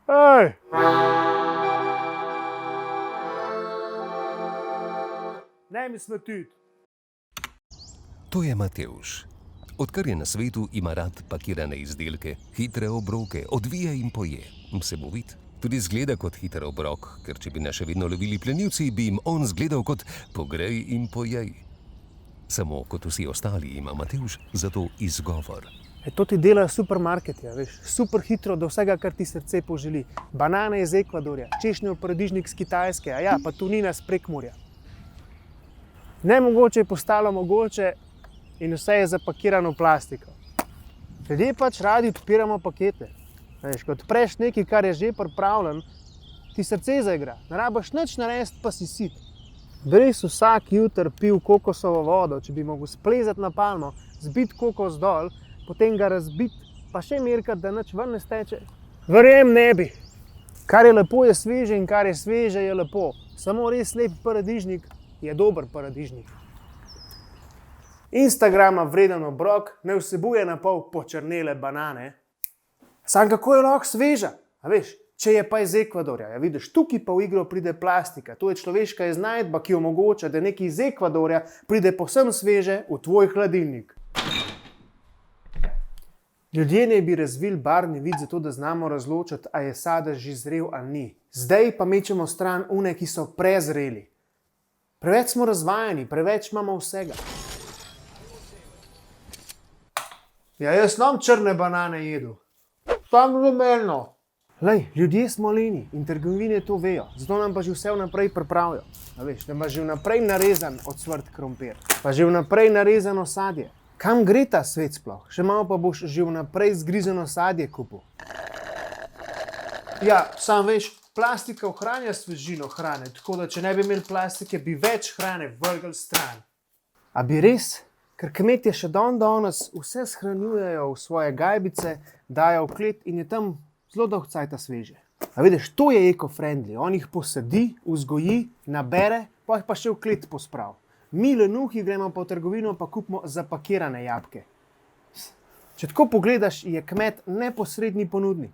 Ej! Ne mi smetiti. To je Matevž. Odkar je na svetu, ima rad pakirane izdelke, hitre obroke, odvije in poje. Vsebovit. Tudi zgleda kot hiter obrok, ker če bi nas še vedno lovili plenilci, bi jim on zgledal kot pogrej in pojej. Samo kot vsi ostali ima Matevž zato izgovor. To ti delajo supermarketi, veš, super hitro do vsega, kar ti srce poželi. Banane iz Ekvadorja, češnjev paradižnik z Kitajske, a ja, pa tunina s Prekmurja. Nemogoče je postalo mogoče in vse je zapakirano v plastiko. Ljudje pač radi odpiramo pakete. Veš, ko odpreš nekaj, kar je že pripravljen, ti srce zaigra. Ne rabiš nič narediti, pa si sit. Bi res vsak jutr pil kokosovo vodo, če bi mogel splezati na palmo, zbiti kokos dol, potem ga razbiti, pa še merkati, da nič ven ne steče. Verjem, ne bi. Kar je lepo, je sveže in kar je sveže, je lepo. Samo res lep paradižnik je dober paradižnik. Instagrama vreden obrok ne vsebuje na pol počrnele banane. Sam kako je lahko sveža? A veš, če je pa iz Ekvadorja, ja vidiš, tukaj pa v igro pride plastika. To je človeška iznajdba, ki omogoča, da nekaj iz Ekvadorja pride povsem sveže v tvoj hladilnik. Ljudje ne bi razvili barvni vid zato, da znamo razločiti, a je sadež že zrel ali ni. Zdaj pa mečemo stran une, ki so prezreli. Preveč smo razvajeni, preveč imamo vsega. Ja, jaz nam črne banane jedu. Tam rumelno. Lej, ljudje smo leni in trgovine to vejo, zato nam pa že vse vnaprej pripravijo. A veš, da ima že vnaprej narezan ocvrt krompir, pa že vnaprej narezano sadje. Kam gre ta svet sploh? Še malo pa boš že vnaprej zgrizano sadje kupil. Ja, sam veš, plastika ohranja svežino hrane, tako da če ne bi imeli plastike, bi več hrane vrgli stran. A bi res? Ker kmetje še danes vse shranjujejo v svoje gajbice, dajo v klet in je tam zelo dolgo cajta sveže. A vidiš, to je eco-friendly. On jih posadi, vzgoji, nabere, pa jih pa še v klet pospravi. Mi lenuhi gremo pa v trgovino pa kupimo zapakirane jabolke. Če tako pogledaš, je kmet neposredni ponudnik.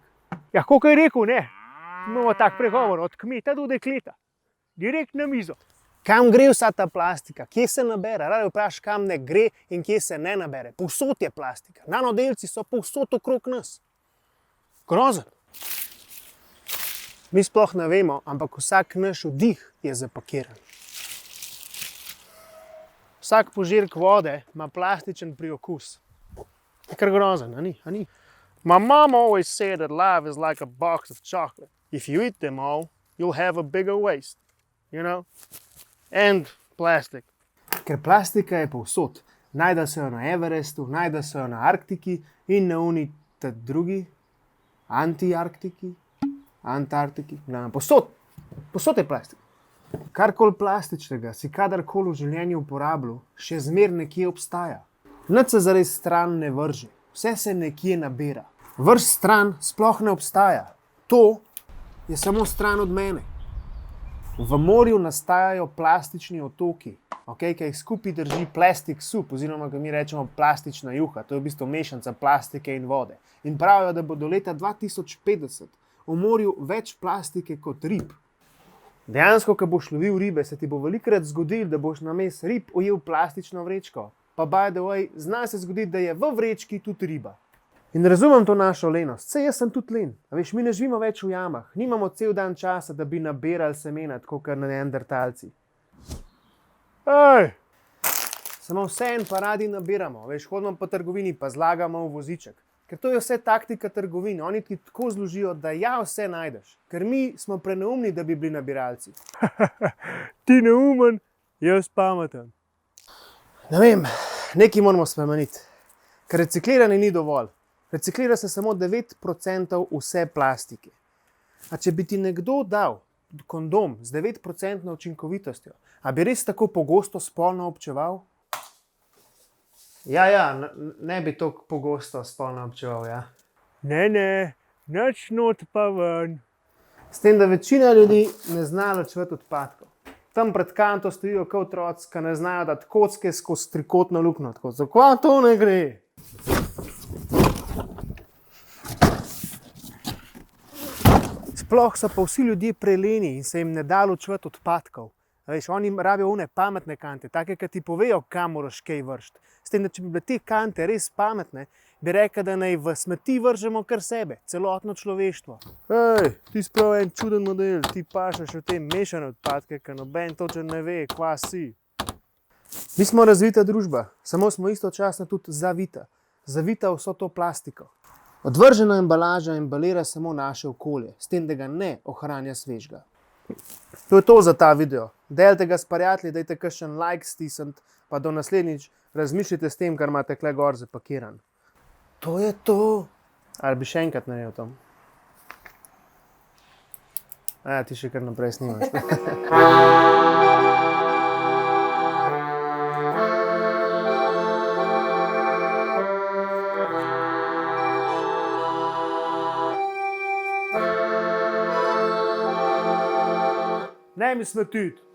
Ja, kako je rekel, ne? Imamo tak pregovor, od kmeta do dekleta. Direkt na mizo. Kam gre vsa ta plastika? Kje se nabere? Radi vprašaš, kam ne gre in kje se ne nabere. Povsod je plastika. Nanodelci so povsod okrog nas. Grozen. Mi sploh ne vemo, ampak vsak naš vdih je zapakiran. Vsak požirek vode ima plastičen priokus. Je kar grozen, a ni? My mom always said that life is like a box of chocolate. If you eat them all, you'll have a bigger waste. You know? And plastic. Ker plastika je povsod. Najde se jo na Everestu, najde se jo na Arktiki in na drugi, Antarktiki. Povsod je plastika. Karkoli plastičnega si kadarkoli v življenju uporabljal, še zmer nekje obstaja. Nič se zares stran ne vrže. Vse se nekje nabira. Vrš stran sploh ne obstaja. To je samo stran od mene. V morju nastajajo plastični otoki, ki jih skupaj drži plastic soup, oziroma ga mi rečemo plastična juha. To je v bistvu mešanca plastike in vode. In pravijo, da bo do leta 2050 v morju več plastike kot rib. Dejansko, ko boš lovil ribe, se ti bo velikokrat zgodilo, da boš namesto rib ujel plastično vrečko. Pa by the way, zna se zgoditi, da je v vrečki tudi riba. In razumem to našo lenost. Saj jaz sem tudi len. A veš, mi ne živimo več v jamah. Nimamo cel dan časa, da bi nabirali semena, tako kot neandertalci. Ej! Samo vseeno pa radi nabiramo. Veš, hodimo po trgovini pa zlagamo v voziček. Ker to je vse taktika trgovine. Oni ti tako zložijo, da ja vse najdeš. Ker mi smo preneumni, da bi bili nabiralci. Ti neumen, jaz pameten. Ne vem, nekaj moramo spremeniti. Ker recikliranje ni dovolj. Reciklira se samo 9% vse plastike. A če bi ti nekdo dal kondom z 9% učinkovitostjo, a bi res tako pogosto spolno občeval? Ja, ne bi tako pogosto spolno občeval, ja. Ne, nič not pa ven. S tem, da večina ljudi ne zna ločevati odpadkov. Tam pred kanto stojijo kot otroci, ki ne znajo dati kocke skozi trikotno luknjo. Zakaj to ne gre? Sploh so pa vsi ljudje preleni in se jim ne da ločevati odpadkov. Veš, oni rabijo one pametne kante, take, ki ti povejo, kam moraš kaj vršiti. S tem, da če bi bile te kante res pametne, bi rekel, da naj v smeti vržemo kar sebe, celotno človeštvo. Ej, ti si prav en čuden model, ti pašeš v te mešane odpadke, ker noben točno ne ve, kva si. Mi smo razvita družba, samo smo istočasno tudi zavita. Zavita vso to plastiko. Odvržena embalaža embalira samo naše okolje, s tem, da ga ne ohranja svežega. To je to za ta video. Delite ga s prijatelji, dajte kakšen like stisniti, pa do naslednjič razmišljajte s tem, kar imate tukaj gor zapakiran. To je to. Ali bi še enkrat naredil to? Ti še kar naprej snimaš. Ne mi smetiti.